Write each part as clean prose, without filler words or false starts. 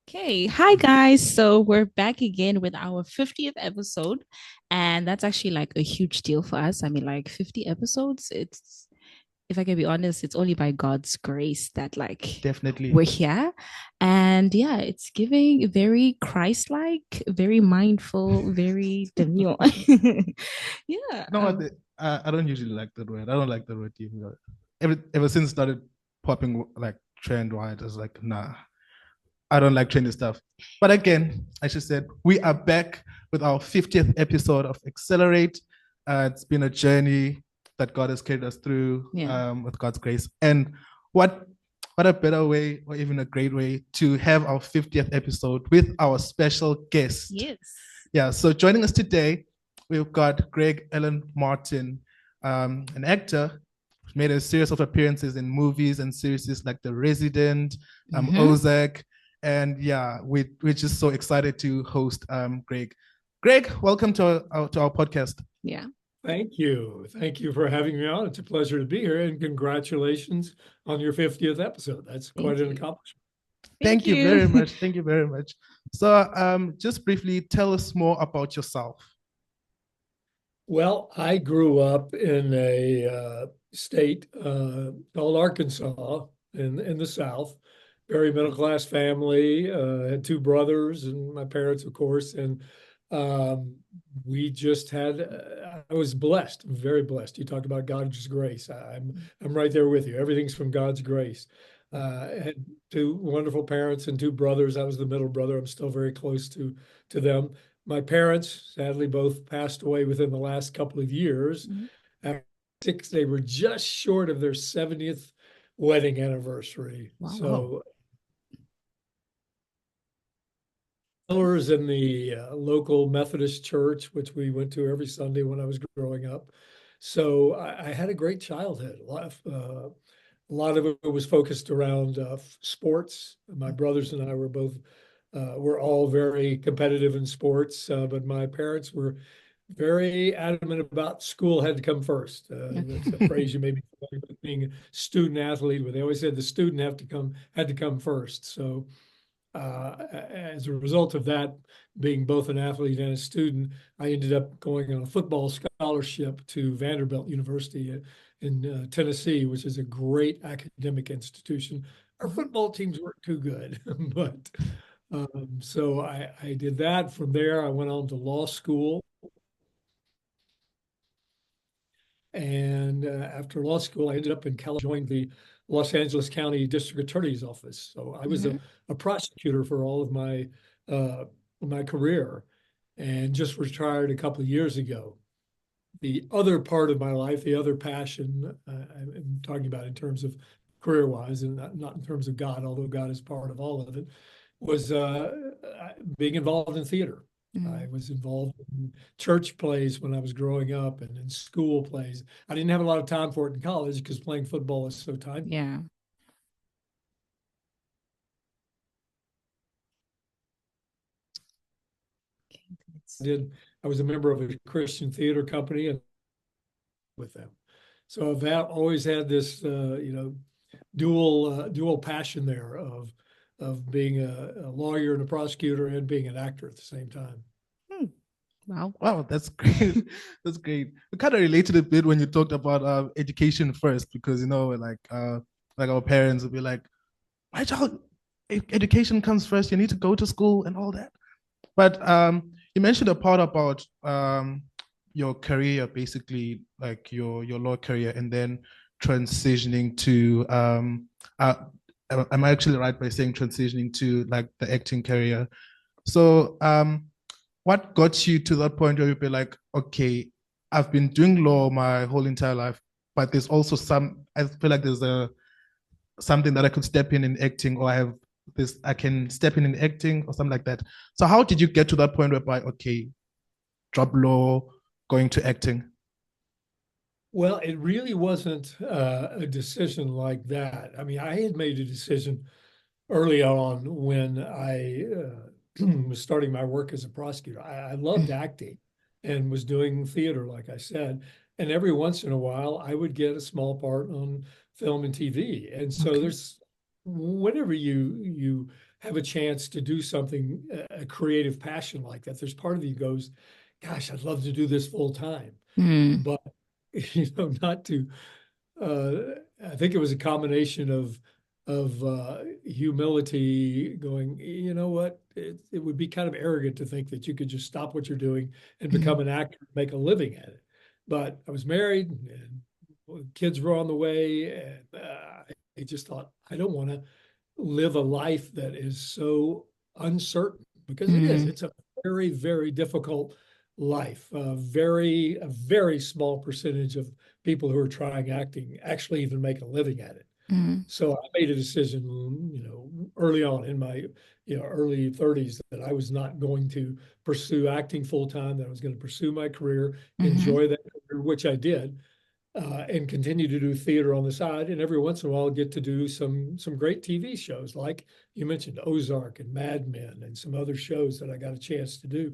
Okay, hi guys. So we're back again with our 50th episode, and that's actually like a huge deal for us. I mean, like 50 episodes, it's if I can be honest, it's only by God's grace that like Definitely. we're here. And yeah, it's giving very Christ-like, very mindful, very demure. Yeah. You know what? I don't usually like that word. I don't like the word even. Ever since it started popping like trend wide, I was like, nah, I don't like trendy stuff. But again, I should said we are back with our 50th episode of Accelerate. It's been a journey that God has carried us through Yeah. with God's grace. And what what a better way, or even a great way, to have our 50th episode with our special guest. Yes. Yeah, so joining us today, we've got Greg Allan Martin, an actor who's made a series of appearances in movies and series like The Resident, Mm-hmm. Ozark, and yeah, we're just so excited to host Greg. Greg, welcome to our podcast. Yeah. Thank you. Thank you for having me on. It's a pleasure to be here, and congratulations on your 50th episode. That's quite Thank an you. accomplishment. Thank Thank you you. very much. Thank you very much. So, just briefly, tell us more about yourself. Well, I grew up in a state called Arkansas in the South, very middle class family. Had two brothers and my parents, of course, and um, we just had. I was blessed, very blessed. You talked about God's grace. I'm right there with you. Everything's from God's grace. I had two wonderful parents and two brothers. I was the middle brother. I'm still very close to them. My parents, sadly, both passed away within the last couple of years. Mhm. At six, they were just short of their 70th wedding anniversary. Wow. Wow. So, pillars in the local Methodist church, which we went to every Sunday when I was growing up. So, I had a great childhood. A lot of it was focused around sports. My brothers and I were all very competitive in sports, but my parents were very adamant about school had to come first. That's a Okay. phrase you may be familiar with, being a student athlete, but they always said the student had to come first. So as a result of that, being both an athlete and a student, I ended up going on a football scholarship to Vanderbilt University in Tennessee, which is a great academic institution. Our Mhm. football teams weren't too good, but so I did that. From there, I went on to law school. And after law school, I ended up in California, joined the Los Angeles County District Attorney's Office. So I was Mhm. a prosecutor for all of uh, my career, and just retired a couple of years ago. The other part of my life, the other passion, I'm talking about in terms of career-wise, and not in terms of God, although God is part of all of it, was being involved in theater. I Mhm. was involved in church plays when I was growing up and in school plays. I didn't have a lot of time for it in college because playing football is so time. Yeah. Okay, I that's did. I was a member of a Christian theater company and with them. So I've always had this, dual passion there of being a lawyer and a prosecutor and being an actor at the same time. hmm. Wow. Wow, that's great. That's great. We kind of related a bit when you talked about education first, because like our parents would be like, "My child, education comes first. You need to go to school and all that." But you mentioned a part about your career, basically like your law career, and then transitioning to uh, am I actually right by saying transitioning to like the acting career? So what got you to that point where you'd be like, okay, I've been doing law my whole entire life, but there's also I feel like there's a something that I could step in acting, or I have this, I can step in acting or something like that. So how did you get to that point whereby, okay, drop law, going to acting? Well, it really wasn't a decision like that. I mean, I had made a decision early on when I was starting my work as a prosecutor. I loved acting and was doing theater, like I said. And every once in a while, I would get a small part on film and TV. And so Okay. there's whenever you have a chance to do something, a creative passion like that, there's part of you goes, gosh, I'd love to do this full time, but not to. I think it was a combination of humility, going, you know what, it would be kind of arrogant to think that you could just stop what you're doing and become an actor and make a living at it. But I was married and kids were on the way, and I just thought, I don't want to live a life that is so uncertain, because it is. It's a very, very difficult life. A very small percentage of people who are trying acting actually even make a living at it. So I made a decision, early on in my, early 30s, that I was not going to pursue acting full time, that I was going to pursue my career, enjoy that career, which I did, and continue to do theater on the side. And every once in a while, get to do some great TV shows, like you mentioned, Ozark and Mad Men and some other shows that I got a chance to do.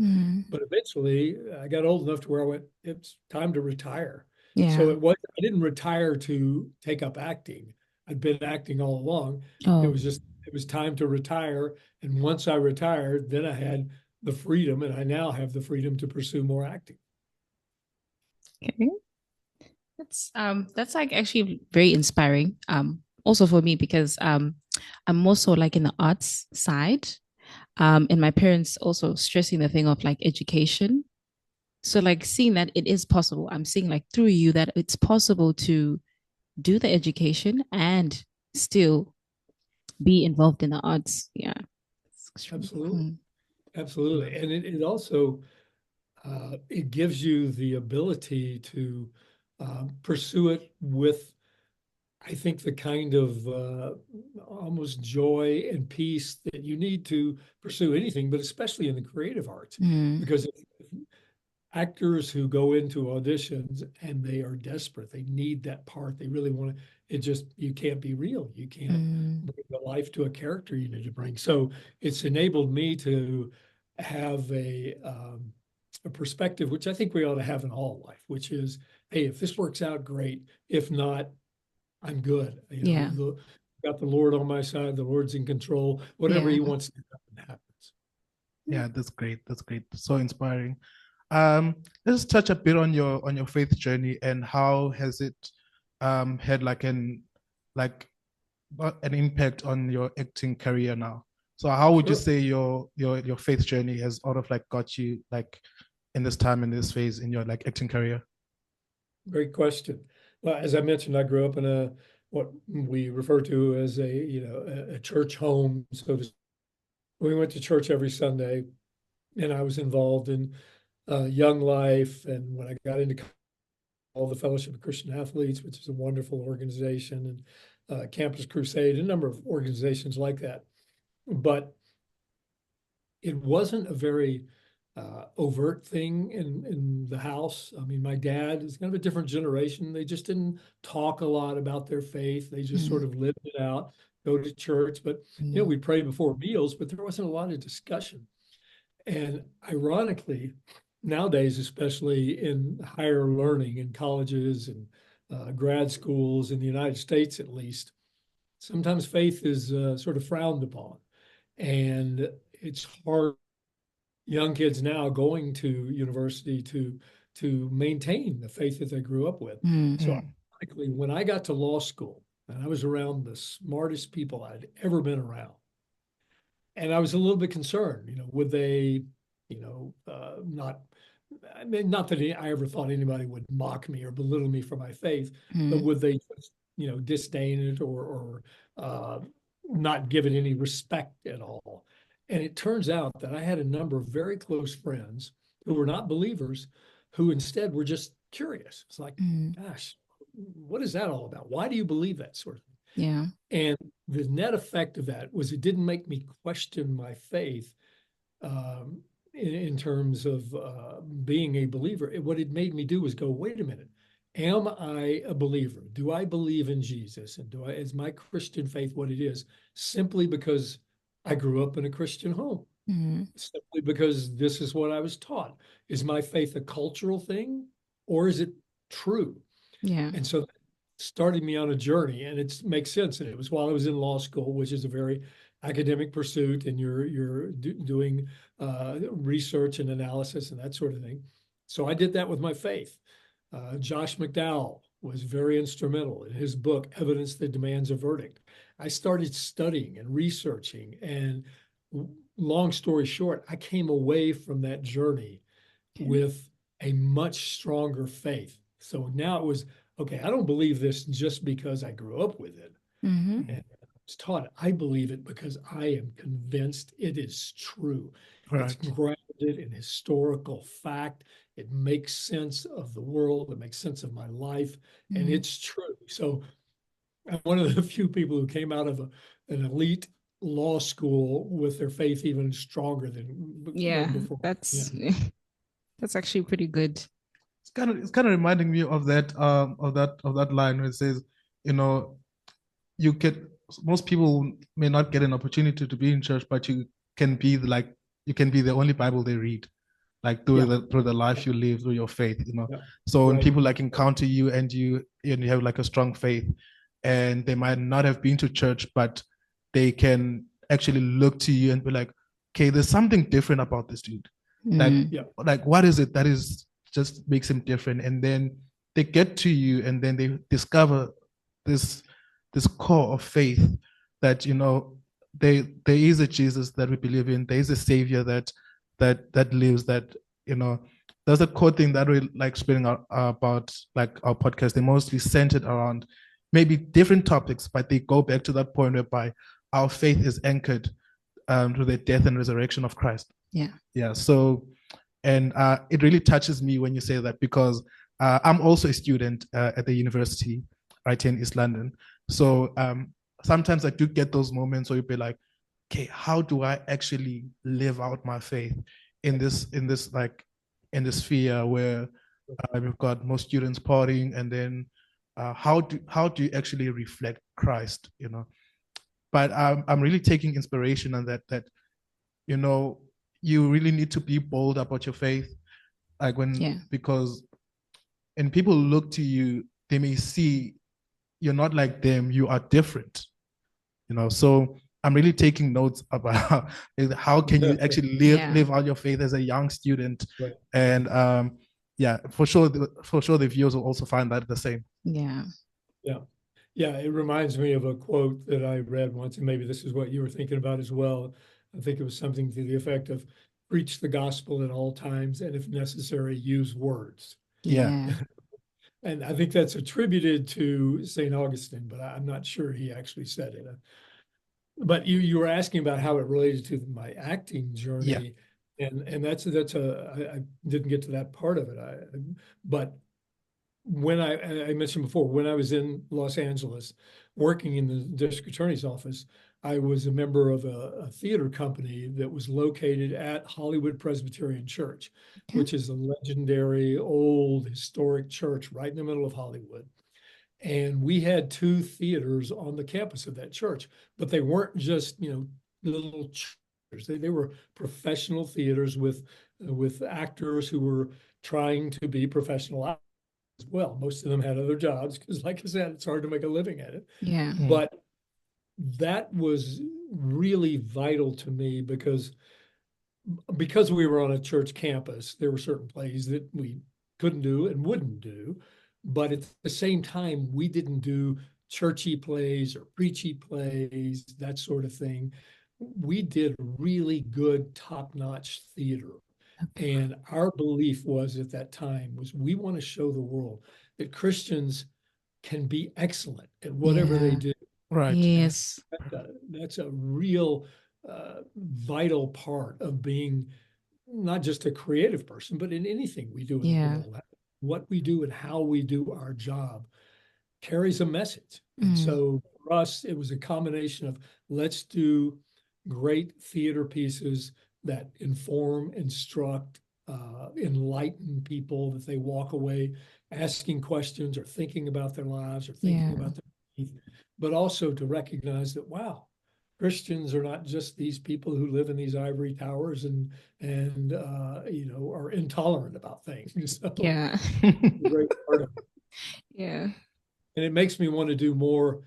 But eventually, I got old enough to where I went, it's time to retire. So I didn't retire to take up acting. I'd been acting all along. It was time to retire. And once I retired, then I had the freedom, and I now have the freedom to pursue more acting. Okay. That's like actually very inspiring. Also for me, because I'm more so like in the arts side. And my parents also stressing the thing of like education. So like seeing that it is possible. I'm seeing like through you that it's possible to do the education and still be involved in the arts. Yeah. Absolutely. Absolutely. And it also, it gives you the ability to pursue it with, I think, the kind of almost joy and peace that you need to pursue anything, but especially in the creative arts. Because actors who go into auditions and they are desperate, they need that part, they really want to, you can't be real. You can't bring the life to a character you need to bring. So it's enabled me to have a perspective, which I think we ought to have in all life, which is, hey, if this works out, great. If not, I'm good. Got the Lord on my side. The Lord's in control. Whatever He wants to happen happens. Yeah, that's great. That's great. So inspiring. Let's touch a bit on your faith journey, and how has it had like an impact on your acting career now? So how would you say your faith journey has sort of like got you like in this time, in this phase in your like acting career? Great question. Well, as I mentioned, I grew up in what we refer to as a church home. So we went to church every Sunday, and I was involved in Young Life. And when I got into all the Fellowship of Christian Athletes, which is a wonderful organization, and Campus Crusade, a number of organizations like that. But it wasn't a very overt thing in the house. I mean, my dad is kind of a different generation. They just didn't talk a lot about their faith. They just sort of lived it out, go to church. But, we prayed before meals, but there wasn't a lot of discussion. And ironically, nowadays, especially in higher learning in colleges and grad schools in the United States, at least, sometimes faith is sort of frowned upon. And it's hard, young kids now going to university to maintain the faith that they grew up with. So ironically, when I got to law school, and I was around the smartest people I'd ever been around, and I was a little bit concerned, would they, not, I mean, not that I ever thought anybody would mock me or belittle me for my faith, but would they just, disdain it or not give it any respect at all? And it turns out that I had a number of very close friends who were not believers, who instead were just curious. It's like, gosh, what is that all about? Why do you believe that sort of thing? Yeah. And the net effect of that was it didn't make me question my faith in terms of being a believer. What it made me do was go, wait a minute, am I a believer? Do I believe in Jesus? And is my Christian faith what it is simply because I grew up in a Christian home? Simply because this is what I was taught? Is my faith a cultural thing, or is it true? Yeah. And so started me on a journey, and it makes sense. And it was while I was in law school, which is a very academic pursuit and you're doing research and analysis and that sort of thing. So I did that with my faith. Josh McDowell was very instrumental in his book, Evidence That Demands a Verdict. I started studying and researching, and long story short, I came away from that journey with a much stronger faith. So now it was, okay, I don't believe this just because I grew up with it. Mm-hmm. And I was taught it. I believe it because I am convinced it is true. Right. It's grounded in historical fact. It makes sense of the world. It makes sense of my life, and it's true. So I'm one of the few people who came out of an elite law school with their faith even stronger than before. That's that's actually pretty good. It's kind of reminding me of that line where it says, you know, most people may not get an opportunity to be in church, but you can be the only Bible they read, like through the life you live, through your faith, you know. So when people like encounter you and you have like a strong faith, and they might not have been to church, but they can actually look to you and be like, okay, there's something different about this dude. Like what is it that is just makes him different? And then they get to you and then they discover this core of faith that, you know, there is a Jesus that we believe in. There is a Savior that lives. That, you know, there's a core thing that we like spreading about, like our podcast. They mostly centered around maybe different topics, but they go back to that point whereby our faith is anchored to the death and resurrection of Christ. Yeah. So, and it really touches me when you say that, because I'm also a student at the university right here in East London. So sometimes I do get those moments where you'd be like, okay, how do I actually live out my faith in this sphere where we've got most students partying, and then how do you actually reflect Christ, you know? But I'm really taking inspiration on that, you know, you really need to be bold about your faith, like because when people look to you, they may see you're not like them, you are different, you know. So I'm really taking notes about how can you actually live out your faith as a young student. And for sure the viewers will also find that the same. It reminds me of a quote that I read once, and maybe this is what you were thinking about as well. I think it was something to the effect of, preach the gospel at all times, and if necessary, use words. And I think that's attributed to St. Augustine, but I'm not sure he actually said it. But you were asking about how it related to my acting journey, and that's I didn't get to that part of it. But when I mentioned before, when I was in Los Angeles working in the district attorney's office, I was a member of a theater company that was located at Hollywood Presbyterian Church, which is a legendary old historic church right in the middle of Hollywood. And we had 2 theaters on the campus of that church, but they weren't just, you know, little churches. They were professional theaters with actors who were trying to be professional actors as well. Most of them had other jobs because, like I said, it's hard to make a living at it. But that was really vital to me because we were on a church campus. There were certain plays that we couldn't do and wouldn't do, but at the same time, we didn't do churchy plays or preachy plays, that sort of thing. We did really good, top-notch theater. And our belief was at that time was we want to show the world that Christians can be excellent at whatever they do. Right. Yes. That's a real vital part of being not just a creative person, but in anything we do in the world. What we do and how we do our job carries a message. And so for us, it was a combination of let's do great theater pieces that inform, instruct, enlighten people, that they walk away asking questions or thinking about their lives or thinking about their faith, but also to recognize that, wow, Christians are not just these people who live in these ivory towers and you know, are intolerant about things. So, great part of it. And it makes me want to do more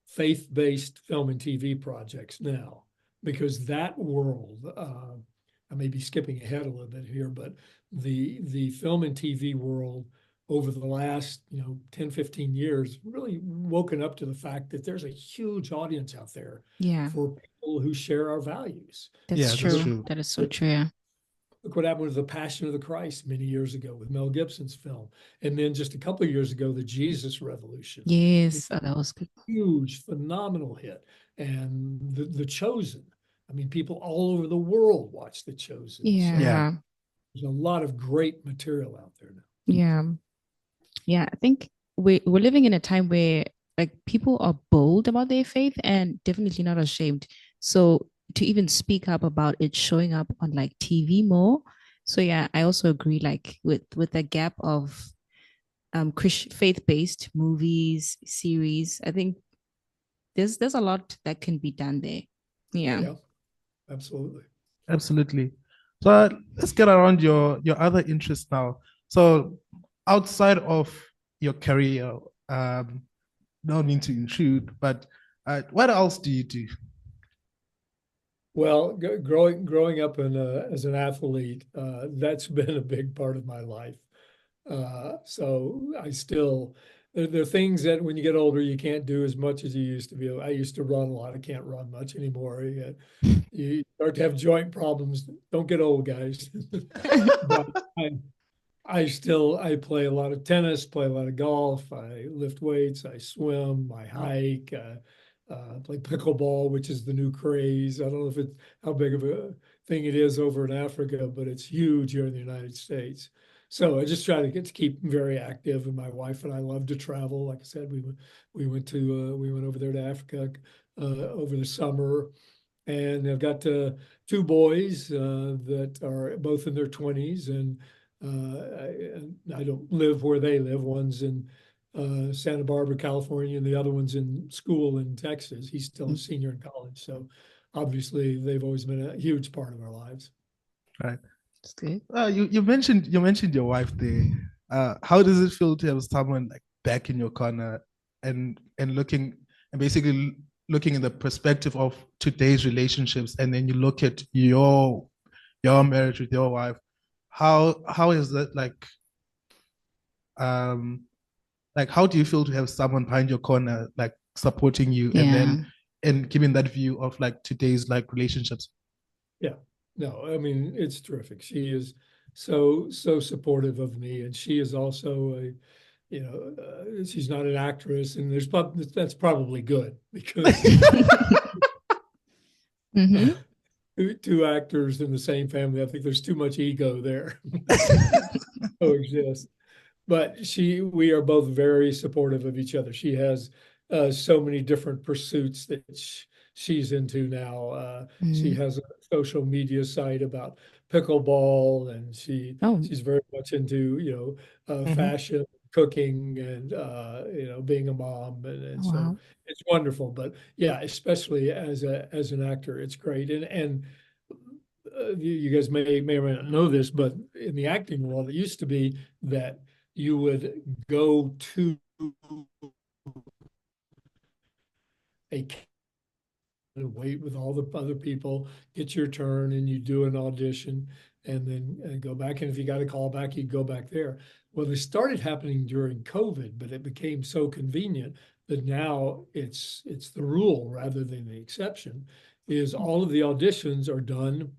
faith-based film and TV projects now. because that world, I may be skipping ahead a little bit here, but the film and TV world over the last 10, 15 years really woken up to the fact that there's a huge audience out there Yeah, for people who share our values. that's Yeah, that's true. true. That is so true. Yeah. Look what happened with The Passion of the Christ many years ago with Mel Gibson's film. And then just a couple of years ago, The Jesus Revolution. Yes, that was good. Huge, phenomenal hit. And the Chosen. I mean, people all over the world watch The Chosen. Yeah. Yeah. There's a lot of great material out there now. Yeah. Yeah. I think we're living in a time where like people are bold about their faith and definitely not ashamed. So to even speak up about it showing up on like TV more. So yeah, I also agree like with the gap of Christian faith-based movies, series. I think there's a lot that can be done there. Yeah. Yeah, absolutely. Absolutely. So let's get around your other interests now. So outside of your career, don't mean to intrude, but what else do you do? Well, growing up as an athlete, that's been a big part of my life. So I still, there are things that when you get older, you can't do as much as you used to be. I used to run a lot. I can't run much anymore. You start to have joint problems. Don't get old, guys. But I play a lot of tennis, play a lot of golf. I lift weights. I swim. I hike. Play pickleball, which is the new craze. I don't know if it's how big of a thing it is over in Africa, but it's huge here in the United States. So I just try to keep very active. And my wife and I love to travel. Like I said, we went over there to Africa over the summer, and I've got two boys that are both in their 20s, and I don't live where they live. One's in Santa Barbara, California, and the other one's in school in Texas. He's still a senior in college. So obviously they've always been a huge part of our lives. Right. That's good. You mentioned your wife there. How does it feel to have someone like back in your corner and looking and basically looking in the perspective of today's relationships, and then you look at your marriage with your wife? How is that like how do you feel to have someone behind your corner like supporting you and Yeah. then and giving that view of like today's like relationships? Yeah, no, I mean, it's terrific. She is so supportive of me, and she is also she's not an actress, and that's probably good because Mhm. two actors in the same family, I think there's too much ego there. Coexist. But we are both very supportive of each other. She has so many different pursuits that she's into now. She has a social media site about pickleball, and Oh, she's very much into fashion, cooking, and being a mom, and so wow. it's wonderful. But yeah, especially as an actor, it's great. And you guys may or may not know this, but in the acting world, it used to be that you would go to a and wait with all the other people, get your turn, and you do an audition, and then go back. And if you got a call back, you'd go back there. Well, they started happening during COVID, but it became so convenient that now it's the rule rather than the exception. Is all of the auditions are done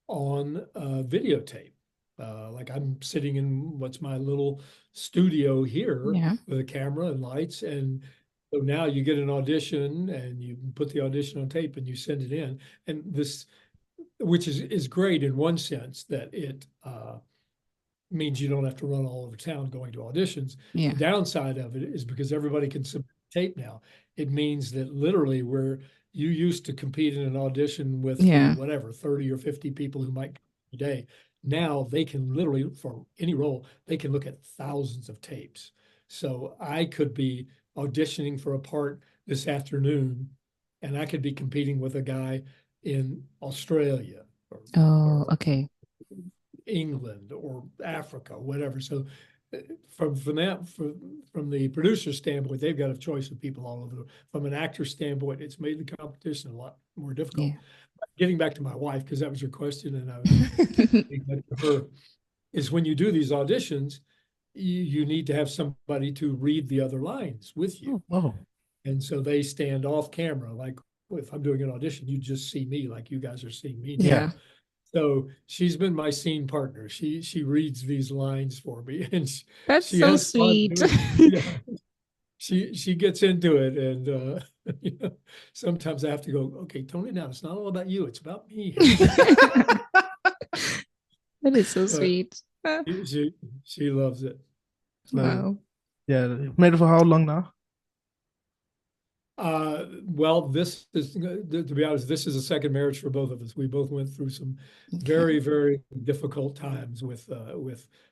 on videotape. Like I'm sitting in what's my little studio here Yeah. with a camera and lights, and so now you get an audition and you put the audition on tape and you send it in. And this, which is great in one sense, that it means you don't have to run all over town going to auditions. Yeah. The downside of it is because everybody can submit tape now. It means that literally where you used to compete in an audition with Yeah. whatever 30 or 50 people who might come a day, now they can literally, for any role, they can look at thousands of tapes. So I could be auditioning for a part this afternoon, and I could be competing with a guy in Australia Oh, or okay. England or Africa, whatever. So from the producer standpoint, they've got a choice of people all over. From an actor standpoint, it's made the competition a lot more difficult. Yeah. getting back to my wife, because that was your question, and I was getting back to her, is when you do these auditions, you need to have somebody to read the other lines with you. Oh, And so they stand off camera. Like if I'm doing an audition, you just see me like you guys are seeing me now. Yeah. So she's been my scene partner. She reads these lines for me, and That's she so has fun sweet. doing it. Yeah. She gets into it, and you know, sometimes I have to go, okay, tone it down. It's not all about you. It's about me. That is so But sweet. she loves it. Wow. yeah. Married for how long now? Well, this is, to be honest, this is a second marriage for both of us. We both went through some Okay. very, very difficult times with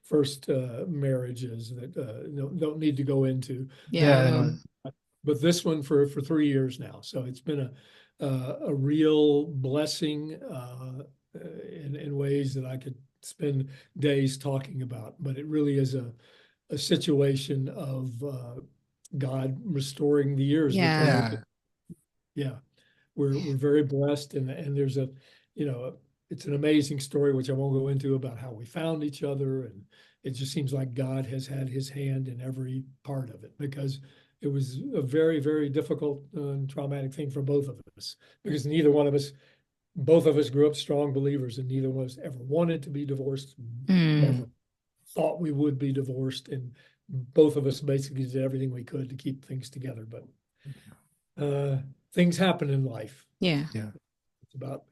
first marriages that don't need to go into. Yeah. But this one for 3 years now. So it's been a real blessing in ways that I could spend days talking about. But it really is a situation of God restoring the years. Yeah. Because yeah, we're very blessed, and there's it's an amazing story which I won't go into about how we found each other, and it just seems like God has had his hand in every part of it, because it was a very, very difficult and traumatic thing for both of us, because both of us grew up strong believers, and neither one of us ever wanted to be divorced, never thought we would be divorced, and both of us basically did everything we could to keep things together. But things happen in life. Yeah. Yeah.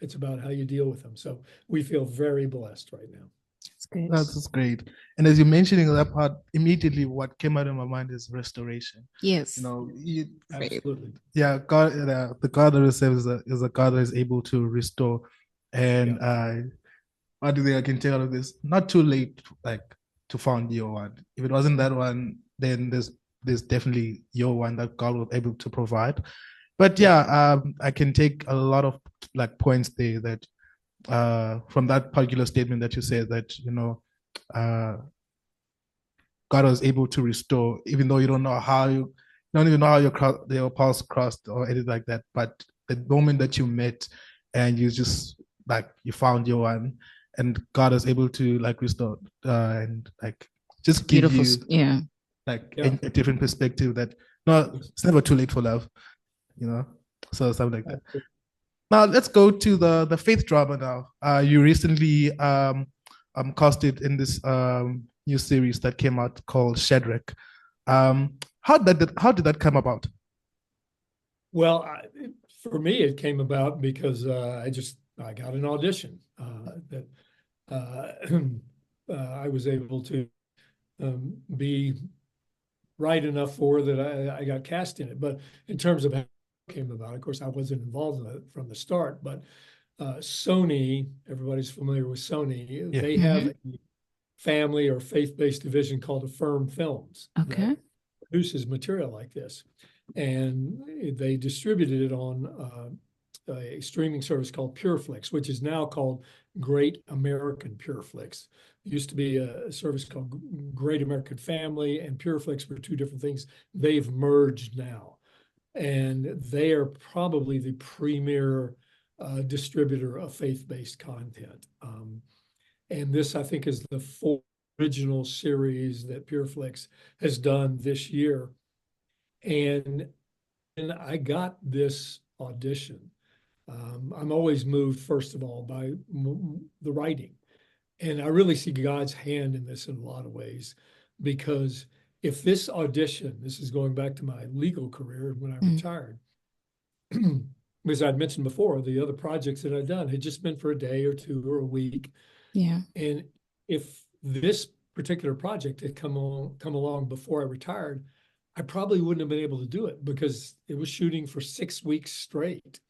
It's about how you deal with them. So we feel very blessed right now. That's good. That's great. And as you're mentioning that part, immediately what came out of my mind is restoration. Yes. You know, Absolutely. yeah, God, the God that we serve is a God that is able to restore. And what do I can tell out of this? Not too late, like to find your one. If it wasn't that one, then there's definitely your one that God was able to provide. But yeah, I can take a lot of like points there that from that particular statement that you said that God was able to restore, even though you don't know how you don't even know how your paths crossed or anything like that. But the moment that you met and you just like you found your one, and God is able to like restore and like just give Beautiful. you Yeah. like a different perspective that no, it's never too late for love, so something like that. Now let's go to the faith drama now. You recently casted in this new series that came out called Shadrach. How did that come about? Well, for me, it came about because I got an audition that I was able to be right enough for that I got cast in it. But in terms of how it came about, of course, I wasn't involved in it from the start. But Sony, everybody's familiar with Sony. Yeah. They have a family or faith-based division called Affirm Films. Okay. That produces material like this, and they distributed it on a streaming service called PureFlix, which is now called Great American PureFlix. It used to be a service called Great American Family, and PureFlix were two different things. They've merged now, and they are probably the premier distributor of faith-based content. And this, I think, is the fourth original series that PureFlix has done this year. And I got this audition. I'm always moved, first of all, by the writing. And I really see God's hand in this in a lot of ways, because if this audition, this is going back to my legal career when I retired, because I'd mentioned before, the other projects that I'd done had just been for a day or two or a week. Yeah. And if this particular project had come along before I retired, I probably wouldn't have been able to do it, because it was shooting for 6 weeks straight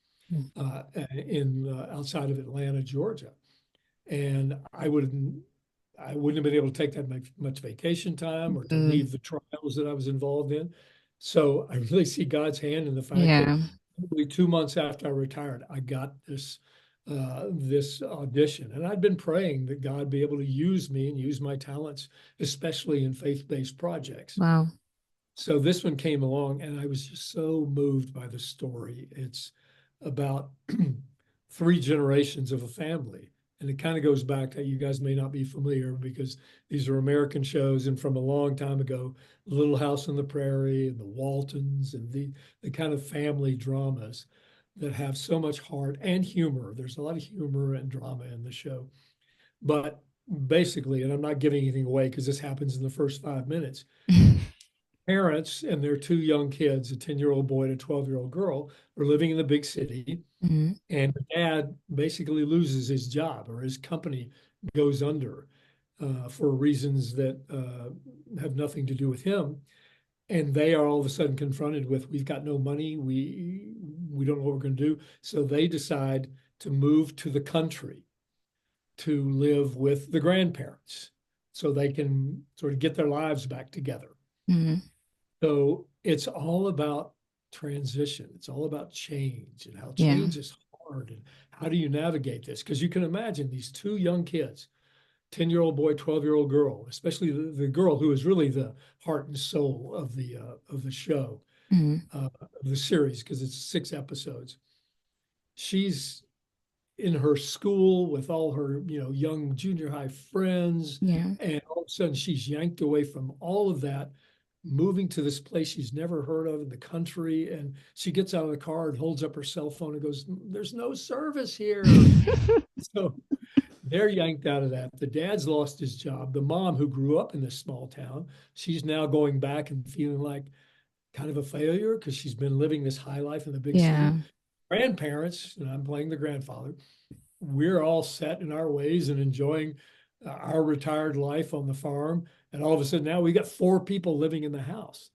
outside of Atlanta, Georgia. And I wouldn't have been able to take that much vacation time or to leave the trials that I was involved in. So I really see God's hand in the fact that probably 2 months after I retired, I got this audition. And I'd been praying that God be able to use me and use my talents, especially in faith-based projects. Wow. So this one came along, and I was just so moved by the story. It's about three generations of a family. And it kind of goes back, you guys may not be familiar because these are American shows and from a long time ago, Little House on the Prairie and the Waltons and the kind of family dramas that have so much heart and humor. There's a lot of humor and drama in the show. But basically, and I'm not giving anything away because this happens in the first 5 minutes, parents and their two young kids, a 10-year-old boy and a 12-year-old girl, are living in the big city. Mhm. And the dad basically loses his job or his company goes under for reasons that have nothing to do with him. And they are all of a sudden confronted with, we've got no money, we don't know what we're going to do. So they decide to move to the country to live with the grandparents so they can sort of get their lives back together. Mhm. So it's all about transition. It's all about change and how Yeah. change is hard and how do you navigate this? Because you can imagine these two young kids, 10-year-old boy, 12-year-old girl, especially the girl who is really the heart and soul of the show, Mhm. of the series, because it's 6 episodes. She's in her school with all her, young junior high friends. Yeah. And all of a sudden she's yanked away from all of that, moving to this place she's never heard of in the country. And she gets out of the car and holds up her cell phone and goes, "There's no service here." So they're yanked out of that. The dad's lost his job. The mom, who grew up in this small town, she's now going back and feeling like kind of a failure because she's been living this high life in the big Yeah. city. Grandparents, and I'm playing the grandfather, we're all set in our ways and enjoying our retired life on the farm. And all of a sudden now we got 4 people living in the house.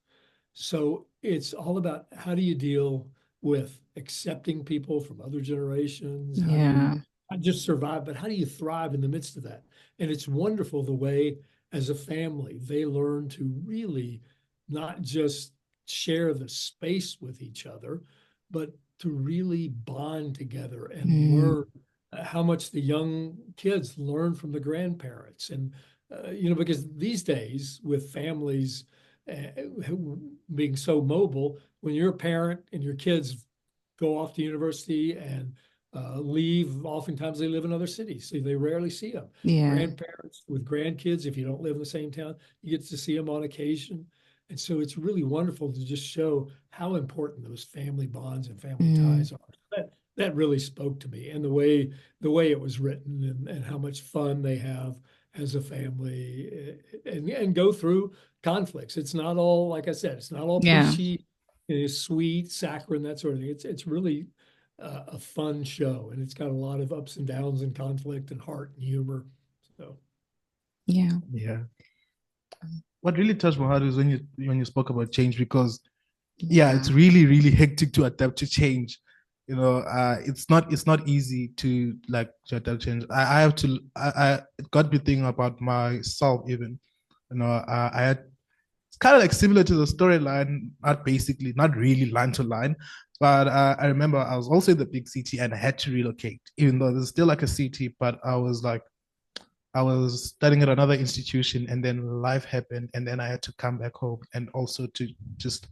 So it's all about, how do you deal with accepting people from other generations? How do you Yeah. not just survive, but how do you thrive in the midst of that? And it's wonderful the way, as a family, they learn to really not just share the space with each other, but to really bond together and learn how much the young kids learn from the grandparents. And, because these days with families being so mobile, when you're a parent and your kids go off to university and leave, oftentimes they live in other cities, so they rarely see them. Yeah. Grandparents with grandkids, if you don't live in the same town, you get to see them on occasion. And so it's really wonderful to just show how important those family bonds and family ties are. That really spoke to me, and the way it was written, and how much fun they have as a family, and go through conflicts. It's not all, like I said, it's not all Yeah. preachy, sweet, saccharine, that sort of thing. It's really a fun show, and it's got a lot of ups and downs and conflict and heart and humor. So Yeah. Yeah. What really touched my heart is when you spoke about change, because it's really, really hectic to adapt to change. It's not easy to adapt to change. It got me thinking about myself even. I had, it's kind of like similar to the storyline, not really line to line, but I remember I was also in the big city and I had to relocate, even though there's still like a city, but I was studying at another institution, and then life happened, and then I had to come back home and also to just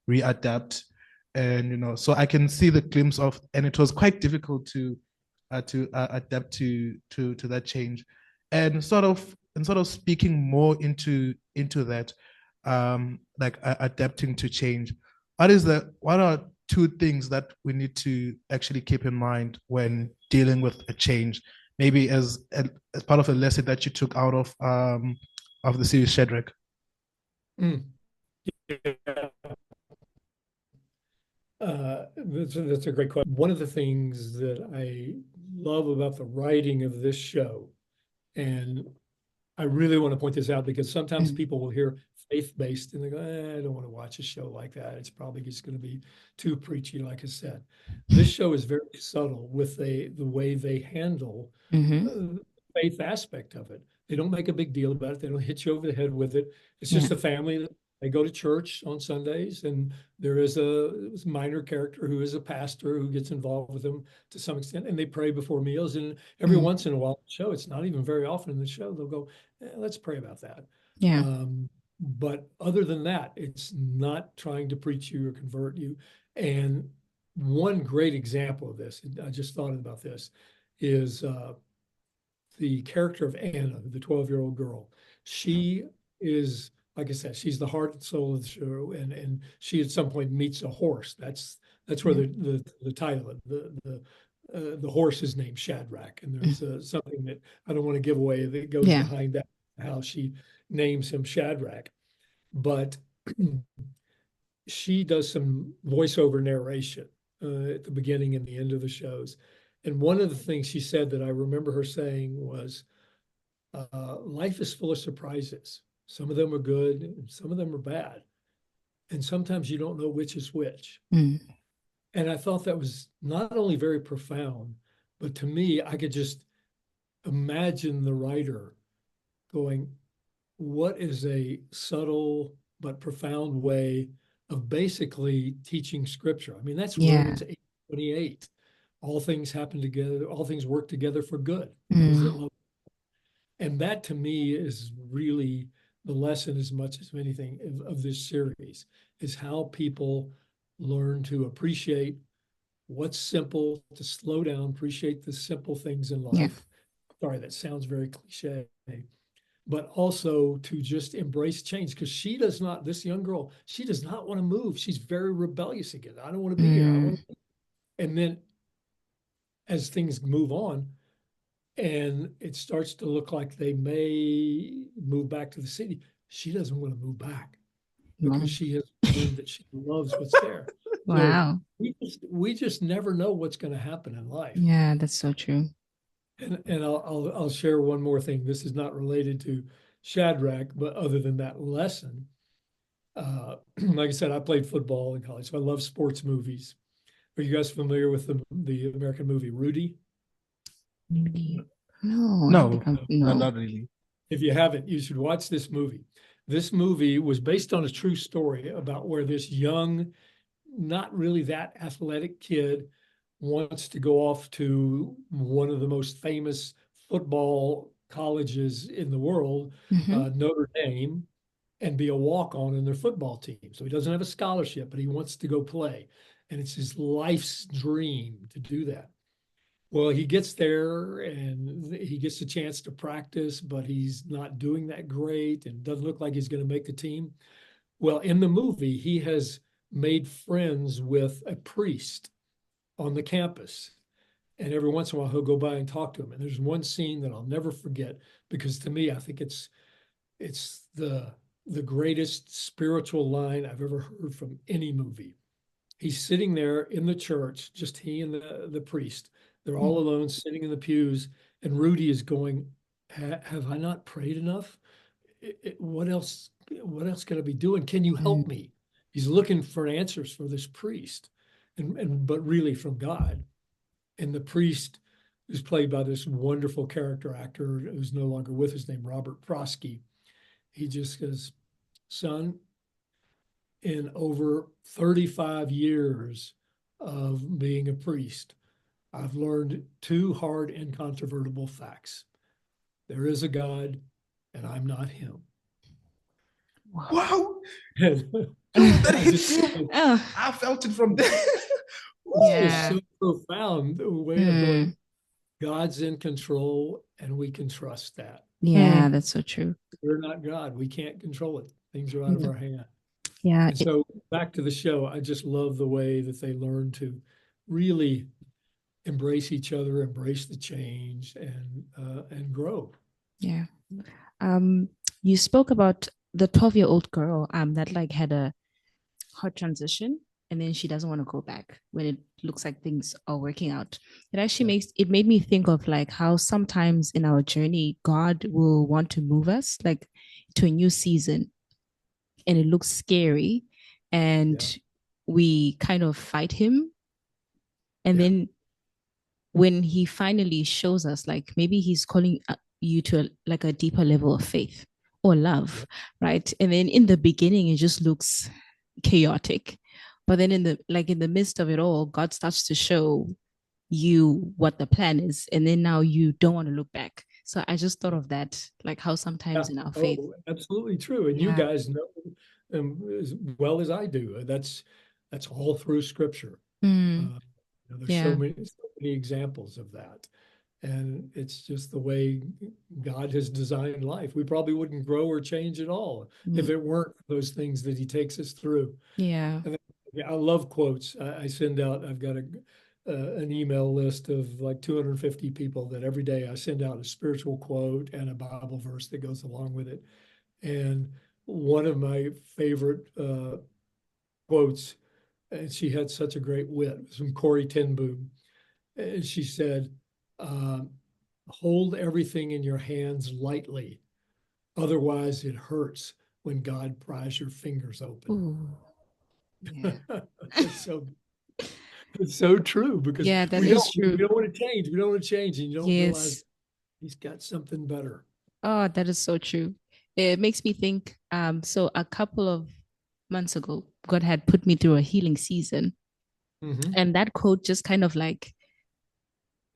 readapt. And so I can see the glimpse of, and it was quite difficult to adapt to that change, and sort of speaking more into that, adapting to change. What are 2 things that we need to actually keep in mind when dealing with a change? Maybe as part of a lesson that you took out of the series Shadrach. yeah. That's a great question. One of the things that I love about the writing of this show, and I really want to point this out because sometimes people will hear faith-based and they go, I don't want to watch a show like that. It's probably just going to be too preachy, like I said. This show is very subtle with the way they handle the faith aspect of it. They don't make a big deal about it. They don't hit you over the head with it. It's just a family that they go to church on Sundays, and there is a minor character who is a pastor who gets involved with them to some extent, and they pray before meals. And every once in a while, the show, it's not even very often in the show, they'll go, let's pray about that. Yeah. But other than that, it's not trying to preach you or convert you. And one great example of this, I just thought about this, is the character of Anna, the 12-year-old girl. She is, like I said, she's the heart and soul of the show, and she at some point meets a horse. That's where the title of the horse is named Shadrach, and there's something that I don't want to give away that goes behind that, how she names him Shadrach. But she does some voiceover narration at the beginning and the end of the shows. And one of the things she said that I remember her saying was, life is full of surprises. Some of them are good and some of them are bad. And sometimes you don't know which is which. Mm. And I thought that was not only very profound, but to me, I could just imagine the writer going, what is a subtle but profound way of basically teaching scripture? I mean, that's Romans 8:28. All things happen together, all things work together for good. Those that love. And that to me is really the lesson as much as anything of this series, is how people learn to appreciate what's simple, to slow down, appreciate the simple things in life. Yeah. Sorry, that sounds very cliche, but also to just embrace change, because she does not, this young girl, she does not want to move. She's very rebellious again. I don't want to be here. I want to. And then as things move on and it starts to look like they may move back to the city, she doesn't want to move back because she has learned that she loves what's there. Wow. So we just never know what's going to happen in life. Yeah, that's so true. And I'll share one more thing. This is not related to Shadrach, but other than that lesson, like I said, I played football in college, so I love sports movies. Are you guys familiar with the American movie Rudy? No, not really. If you haven't, you should watch this movie. This movie was based on a true story about where this young, not really that athletic kid wants to go off to one of the most famous football colleges in the world, Notre Dame, and be a walk-on in their football team. So he doesn't have a scholarship, but he wants to go play. And it's his life's dream to do that. Well, he gets there and he gets a chance to practice, but he's not doing that great and doesn't look like he's going to make the team. Well, in the movie, he has made friends with a priest on the campus. And every once in a while, he'll go by and talk to him. And there's one scene that I'll never forget, because to me, I think it's the greatest spiritual line I've ever heard from any movie. He's sitting there in the church, just he and the priest. They're all alone, sitting in the pews, and Rudy is going, have I not prayed enough? What else can I be doing? Can you help me? He's looking for answers for this priest, but really from God. And the priest, who's played by this wonderful character actor who's no longer with us, named Robert Prosky, he just goes, son, in over 35 years of being a priest, I've learned two hard, incontrovertible facts. There is a God, and I'm not him. Wow. That hit you. I felt it from there. It's so profound, the way of going, God's in control, and we can trust that. Yeah, that's so true. We're not God. We can't control it. Things are out of our hand. Yeah. And so back to the show, I just love the way that they learn to really embrace each other, embrace the change, and grow. Yeah. You spoke about the 12-year-old girl that like had a hard transition, and then she doesn't want to go back when it looks like things are working out. It actually made me think of like how sometimes in our journey, God will want to move us like to a new season, and it looks scary, and we kind of fight him. And then when he finally shows us, like maybe he's calling you to a deeper level of faith or love, right? And then in the beginning, it just looks chaotic. But then in the midst of it all, God starts to show you what the plan is. And then now you don't want to look back. So I just thought of that, like how sometimes in our faith. Absolutely true. And you guys know as well as I do, that's all through scripture. Mm, There's yeah. so many examples of that. And it's just the way God has designed life. We probably wouldn't grow or change at all if Mm, it weren't for those things that he takes us through. yeah. And I love quotes. I send out, I've got an email list of like 250 people that every day I send out a spiritual quote and a Bible verse that goes along with it. And one of my favorite quotes, and she had such a great wit, was from Corrie ten Boom. And she said, um, hold everything in your hands lightly. Otherwise, it hurts when God pries your fingers open. Ooh, yeah. It's so it's so true because Yeah, that we don't is true. we don't want to change. We don't want to change, and you don't realize Yes. he's got something better. Oh, that is so true. It makes me think, so a couple of months ago, God had put me through a healing season. Mm-hmm. And that quote just kind of like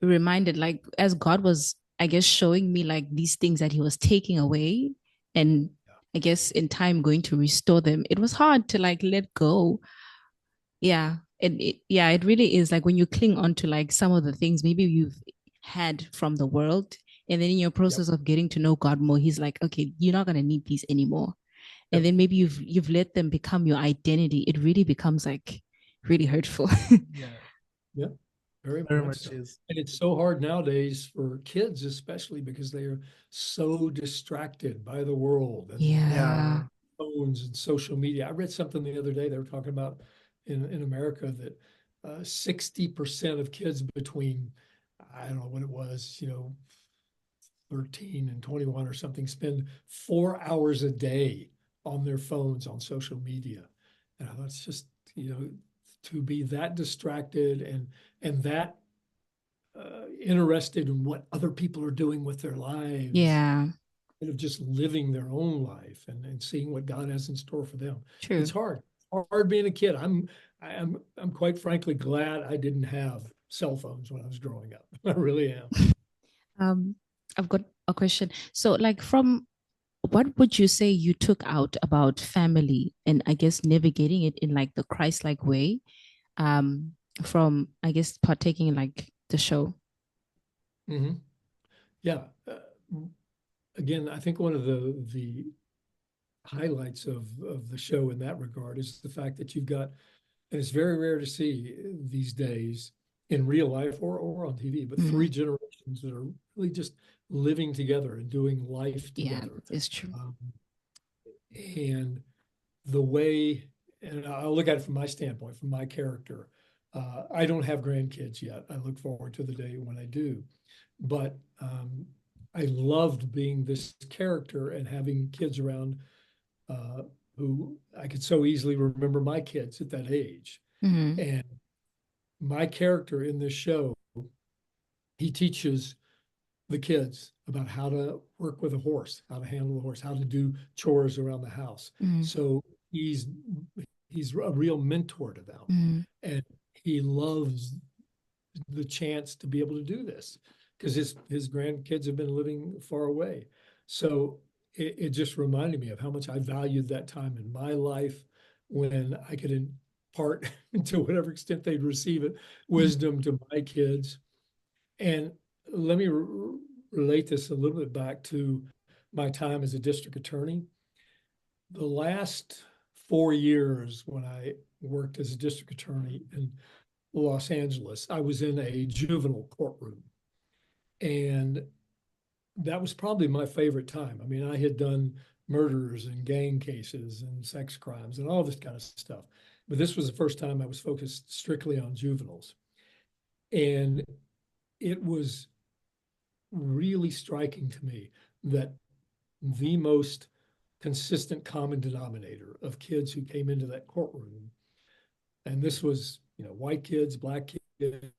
reminded, like, as God was, I guess, showing me like these things that he was taking away, and I guess in time going to restore them. It was hard to like let go. Yeah. Yeah, it really is like when you cling on to like some of the things maybe you've had from the world, and then in your Yep. process of getting to know God more, he's like, okay, you're not gonna need these anymore. And Yep. then maybe you've let them become your identity. It really becomes like really hurtful. Yeah, Yep. Very very much much so. is. And it's so hard nowadays for kids, especially because they are so distracted by the world and Yeah. Yeah, phones and social media. I read something the other day, they were talking about in America that 60% of kids between, I don't know what it was, 13 and 21 or something, spend 4 hours a day on their phones on social media. And I thought it's just, to be that distracted and that interested in what other people are doing with their lives Yeah. instead of just living their own life and seeing what God has in store for them. True. It's hard being a kid. I'm quite frankly glad I didn't have cell phones when I was growing up. I really am. Um, I've got a question. So, like, from what would you say you took out about family and I guess navigating it in like the Christ-like way, um, from I guess partaking in like the show? Mhm. Yeah. Again, I think one of the highlights of the show in that regard is the fact that you've got, and it's very rare to see these days in real life or on TV, but three Mm, generations that are really just living together and doing life yeah, together. it's true. Um, and the way, and I'll look at it from my standpoint, from my character. I don't have grandkids yet. I look forward to the day when I do. But I loved being this character and having kids around uh, who I could so easily remember my kids at that age. Mm, And my character in this show, he teaches the kids about how to work with a horse, how to handle a horse, how to do chores around the house. mm, So he's a real mentor to them, mm, and he loves the chance to be able to do this because his grandkids have been living far away. So it just reminded me of how much I valued that time in my life when I could impart to whatever extent they'd receive it, mm, wisdom to my kids. And let me relate this a little bit back to my time as a district attorney. The last 4 years when I worked as a district attorney in Los Angeles, I was in a juvenile courtroom. And that was probably my favorite time. I mean, I had done murders and gang cases and sex crimes and all this kind of stuff. But this was the first time I was focused strictly on juveniles. And it was really striking to me that the most consistent common denominator of kids who came into that courtroom, and this was, white kids, black kids, it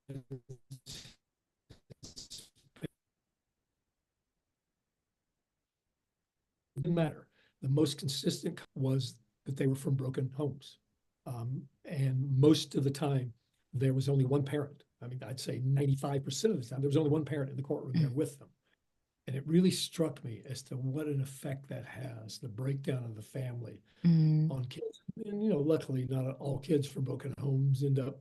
didn't matter. The most consistent was that they were from broken homes. And most of the time, there was only one parent. I mean, I'd say 95% of the time, there was only one parent in the courtroom there mm, with them. And it really struck me as to what an effect that has, the breakdown of the family mm, on kids. And, luckily, not all kids from broken homes end up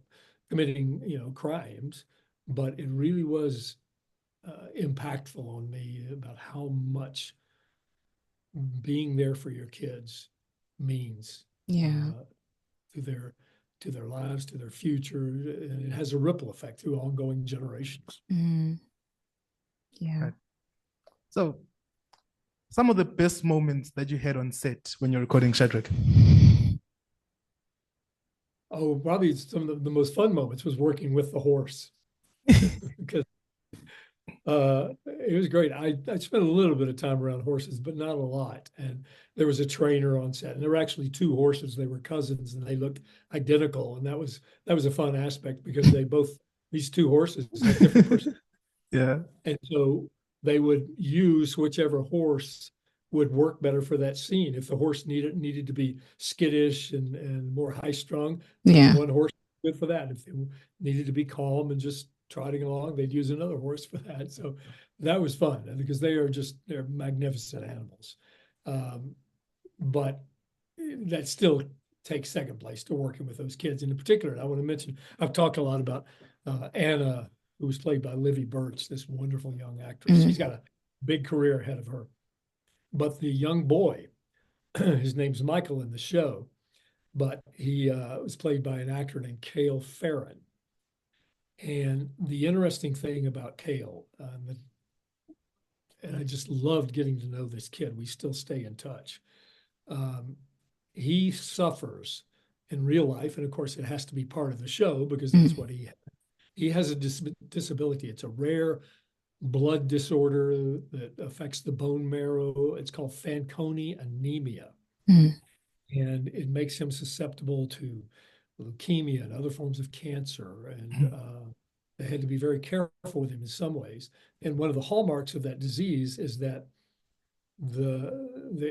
committing, crimes, but it really was impactful on me about how much being there for your kids means Yeah. to their lives, to their future, and it has a ripple effect through ongoing generations. Yeah. Right. So, some of the best moments that you had on set when you're recording Shadrach. Oh, probably some of the most fun moments was working with the horse because it was great. I spent a little bit of time around horses, but not a lot. And there was a trainer on set, and there were actually two horses. They were cousins, and they looked identical. And that was a fun aspect because these two horses had different personalities. Yeah. And so they would use whichever horse would work better for that scene. If the horse needed to be skittish and more high strung, Yeah. one horse was good for that. If they needed to be calm and just trotting along, they'd use another horse for that. So that was fun because they're magnificent animals. But that still takes second place to working with those kids. And in particular, I want to mention, I've talked a lot about Anna, who was played by Livy Birch, this wonderful young actress. She's got a big career ahead of her. But the young boy, his name's Michael in the show, but he was played by an actor named Cale Farron. And the interesting thing about Cale, and I just loved getting to know this kid. We still stay in touch. He suffers in real life, and of course, it has to be part of the show because that's what he has a disability. It's a rare blood disorder that affects the bone marrow. It's called Fanconi anemia. And it makes him susceptible to leukemia and other forms of cancer. And they had to be very careful with him in some ways. And one of the hallmarks of that disease is that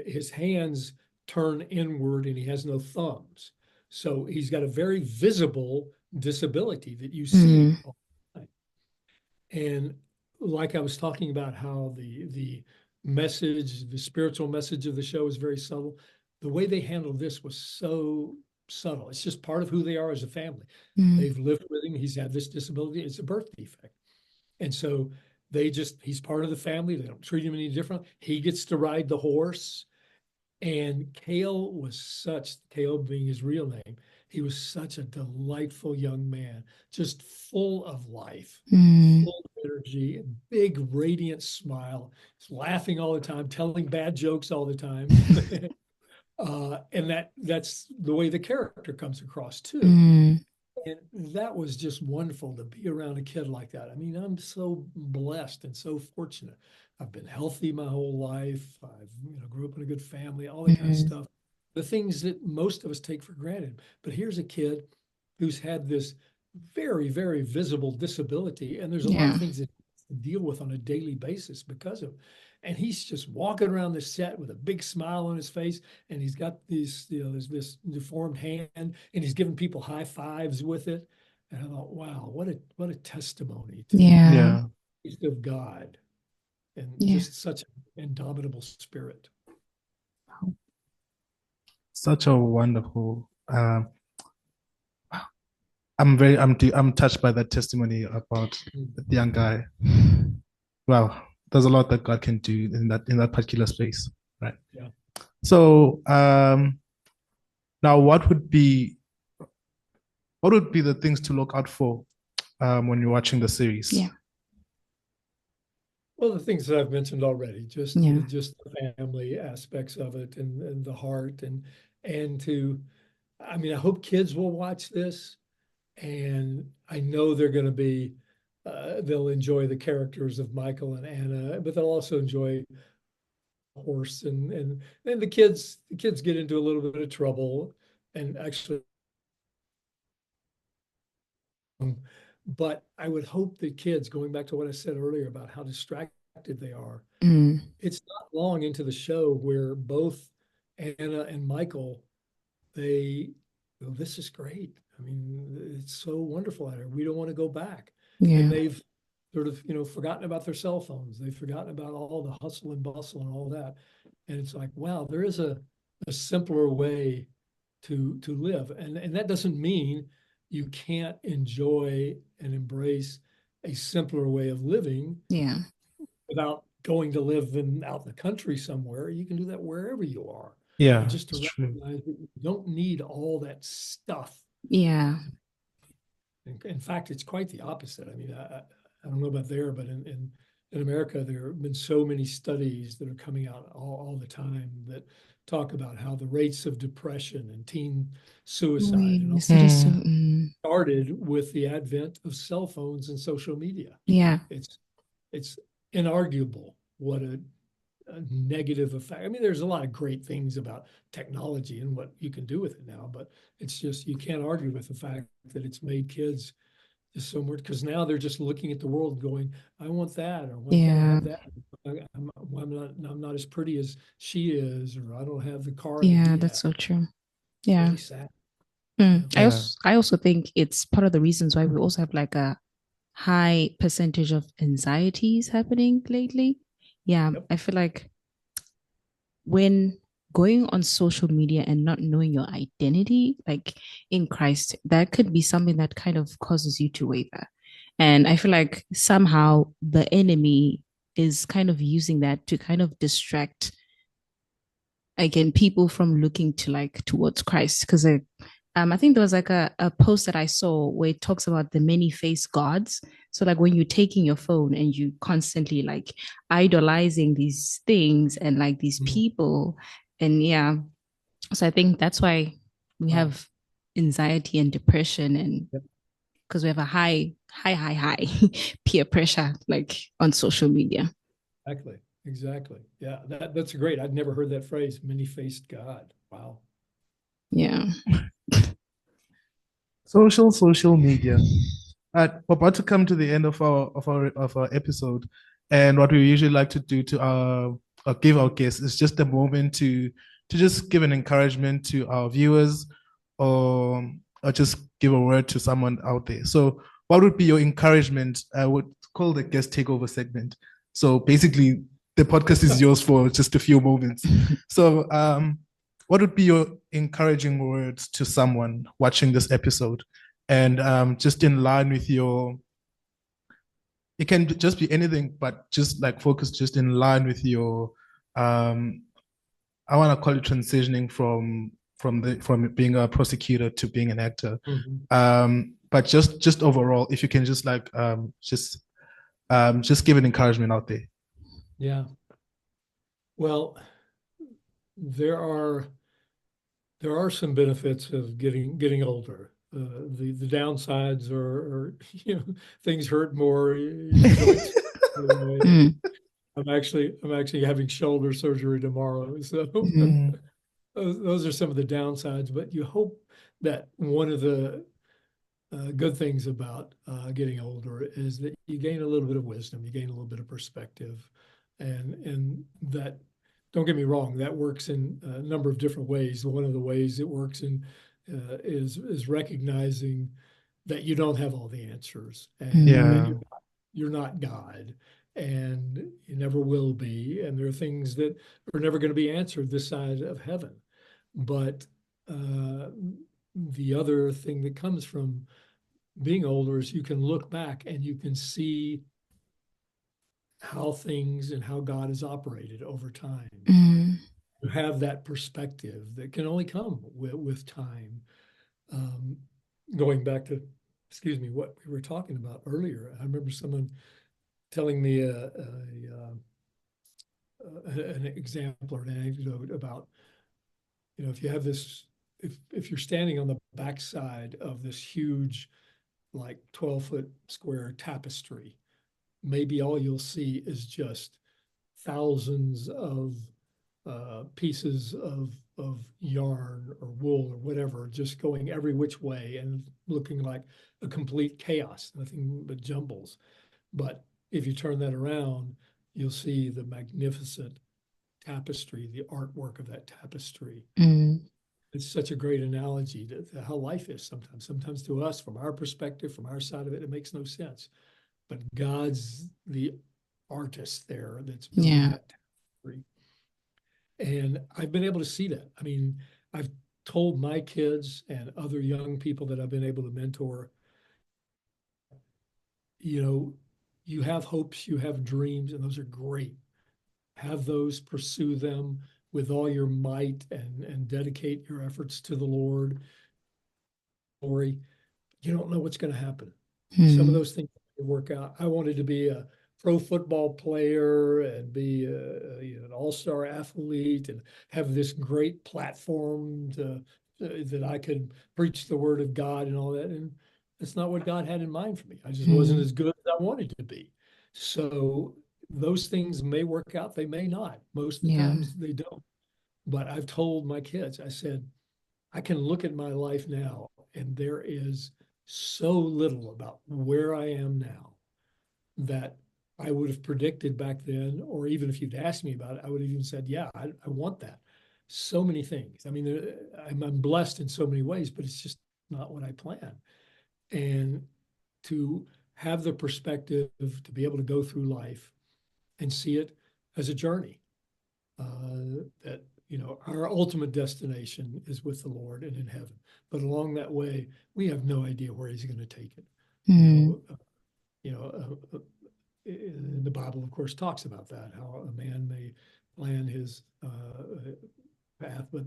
his hands turn inward and he has no thumbs. So he's got a very visible disability that you see all the time. And like I was talking about how the message, the spiritual message of the show is very subtle, the way they handled this was so subtle. It's just part of who they are as a family. They've lived with him. He's had this disability. It's a birth defect. And so he's part of the family. They don't treat him any different. He gets to ride the horse. And Cale being his real name, he was such a delightful young man, just full of life, full of energy, big, radiant smile, laughing all the time, telling bad jokes all the time. And that's the way the character comes across too. And that was just wonderful to be around a kid like that. I mean, I'm so blessed and so fortunate. I've been healthy my whole life. I've grew up in a good family, all that kind of stuff. The things that most of us take for granted. But here's a kid who's had this very, very visible disability, and there's a lot of things that he deal with on a daily basis because of. And he's just walking around the set with a big smile on his face, and he's got this deformed hand, and he's giving people high fives with it. And I thought, wow, what a testimony to the grace of God, and just such an indomitable spirit. Such a wonderful. I'm touched by that testimony about the young guy. Wow, there's a lot that God can do in that particular space, right? Yeah. So now, what would be the things to look out for when you're watching the series? Yeah. Well, the things that I've mentioned already, just the family aspects of it, and the heart, and I hope kids will watch this. And I know they're going to be, they'll enjoy the characters of Michael and Anna, but they'll also enjoy horse and the kids get into a little bit of trouble, and actually, but I would hope that kids, going back to what I said earlier about how distracted they are, it's not long into the show where both Anna and Michael, this is great. I mean, it's so wonderful out here. We don't want to go back. And they've sort of, forgotten about their cell phones. They've forgotten about all the hustle and bustle and all that. And it's like, wow, there is a simpler way to live. And that doesn't mean you can't enjoy and embrace a simpler way of living Yeah. without going to live out in the country somewhere. You can do that wherever you are. Yeah, And just to it's true. recognize that you don't need all that stuff. Yeah. In fact, it's quite the opposite. I mean, I don't know about there, but in America, there have been so many studies that are coming out all the time that talk about how the rates of depression and teen suicide and all Yes, it is so. started with the advent of cell phones and social media. Yeah. It's inarguable what a negative effect. I mean, there's a lot of great things about technology and what you can do with it now, but it's just, you can't argue with the fact that it's made kids just so much, because now they're just looking at the world going, I want that, or why can't I have that? I'm not as pretty as she is, or I don't have the car. Yeah, that's so true. Yeah. Really sad. I also think it's part of the reasons why we also have like a high percentage of anxieties happening lately. Yeah, Yep. I feel like when going on social media and not knowing your identity, like in Christ, that could be something that kind of causes you to waver. And I feel like somehow the enemy is kind of using that to kind of distract again people from looking to like towards Christ. Because I think there was like a post that I saw where it talks about the many-faced gods. So like when you're taking your phone and you constantly like idolizing these things and like these people, and yeah, so I think that's why we have anxiety and depression, and because we have a high peer pressure like on social media. Exactly. Yeah, that's great. I'd never heard that phrase, many-faced God. Wow. Yeah. Social media. We're about to come to the end of our episode, and what we usually like to do to give our guests is just a moment to just give an encouragement to our viewers, or just give a word to someone out there. So, what would be your encouragement? I would call the guest takeover segment. So basically, the podcast is yours for just a few moments. So, what would be your encouraging words to someone watching this episode? And just in line with your, it can just be anything, but just like focus just in line with your, I want to call it transitioning from being a prosecutor to being an actor. But just overall, if you can just like just give an encouragement out there. Yeah. Well, there are some benefits of getting older. The downsides are things hurt more. I'm actually having shoulder surgery tomorrow, so those are some of the downsides. But you hope that one of the good things about getting older is that you gain a little bit of wisdom, you gain a little bit of perspective, and that, don't get me wrong, that works in a number of different ways. One of the ways it works in is recognizing that you don't have all the answers, and that you're not God, and you never will be, and there are things that are never going to be answered this side of heaven. But the other thing that comes from being older is you can look back and you can see how things and how God has operated over time. You have that perspective that can only come with time. Going back to, what we were talking about earlier, I remember someone telling me an example or an anecdote about, if you have this, if you're standing on the backside of this huge, like 12-foot square tapestry, maybe all you'll see is just thousands of pieces of yarn or wool or whatever, just going every which way and looking like a complete chaos, nothing but jumbles. But if you turn that around, you'll see the magnificent tapestry, the artwork of that tapestry. It's such a great analogy to how life is sometimes. Sometimes to us, from our perspective, from our side of it, it makes no sense. But God's the artist there that's building that tapestry. And I've been able to see that. I mean, I've told my kids and other young people that I've been able to mentor, you have hopes, you have dreams, and those are great. Have those, pursue them with all your might, and dedicate your efforts to the Lord. You don't know what's going to happen. Some of those things work out. I wanted to be a pro football player and be an all-star athlete and have this great platform that I could preach the word of God and all that. And that's not what God had in mind for me. I just wasn't as good as I wanted to be. So those things may work out. They may not. Most of the times they don't. But I've told my kids, I said, I can look at my life now, and there is so little about where I am now that I would have predicted back then, or even if you'd asked me about it, I would have even said, yeah, I want that. So many things. I mean, I'm blessed in so many ways, but it's just not what I planned. And to have the perspective to be able to go through life and see it as a journey, that, our ultimate destination is with the Lord and in heaven. But along that way, we have no idea where he's going to take it. The Bible, of course, talks about that, how a man may plan his path, but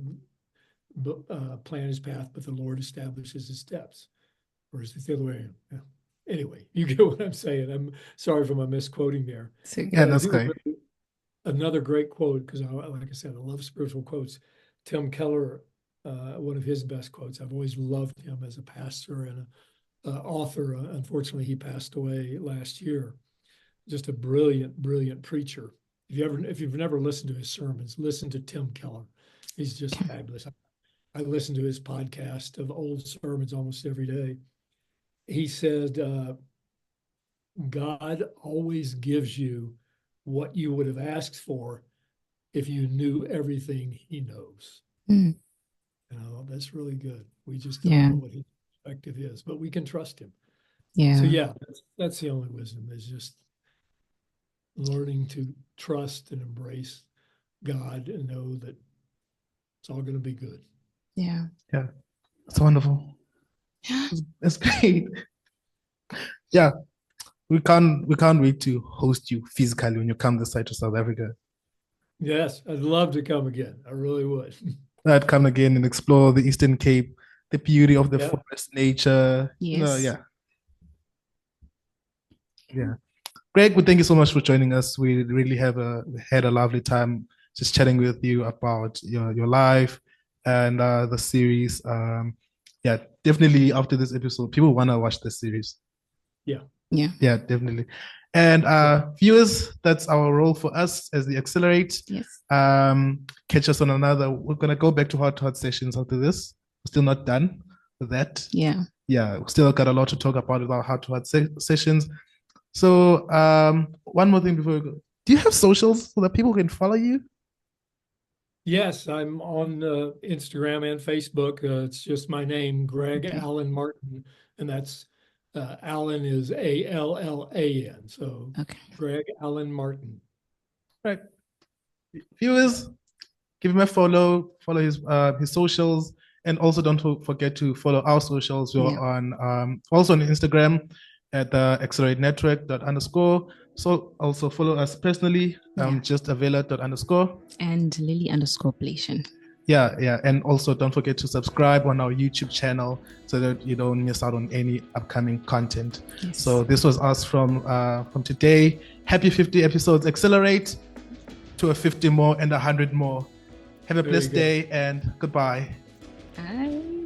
the Lord establishes his steps. Or is it the other way around? Yeah. Anyway, you get what I'm saying. I'm sorry for my misquoting there. Yeah, that's great. Another great quote, because like I said, I love spiritual quotes. Tim Keller, one of his best quotes. I've always loved him as a pastor and an author. Unfortunately, he passed away last year. Just a brilliant, brilliant preacher. If you've never listened to his sermons, listen to Tim Keller. He's just fabulous. I listen to his podcast of old sermons almost every day. He said, God always gives you what you would have asked for if you knew everything he knows. That's really good. We just don't know what his perspective is, but we can trust him. So that's the only wisdom, is just learning to trust and embrace God and know that it's all going to be good. Yeah, it's wonderful. It's great. Yeah, we can't wait to host you physically when you come this side to South Africa. Yes, I'd love to come again. I really would. I'd come again and explore the Eastern Cape, the beauty of the forest, nature. Yes. Yeah. Greg, well, thank you so much for joining us. We really had a lovely time just chatting with you about your life and the series. Definitely after this episode, people want to watch this series. Yeah, definitely. And viewers, that's our role for us as the Accelerate. Yes. Catch us on another. We're gonna go back to Hot sessions after this. We're still not done with that. Yeah, we still got a lot to talk about with our Hot sessions. So one more thing before we go. Do you have socials so that people can follow you? Yes, I'm on Instagram and Facebook. It's just my name, Greg Allan Martin, and that's Allan is Allan. So Greg Allan Martin. Right. Viewers, give him a follow his socials, and also don't forget to follow our socials. We're on also on Instagram at the Accelerate Network _. So also follow us personally, just avela _. And Lily _Blation. Yeah. And also don't forget to subscribe on our YouTube channel so that you don't miss out on any upcoming content. Yes. So this was us from today. Happy 50 episodes. Accelerate to a 50 more and 100 more. Have a blessed day and goodbye. Bye.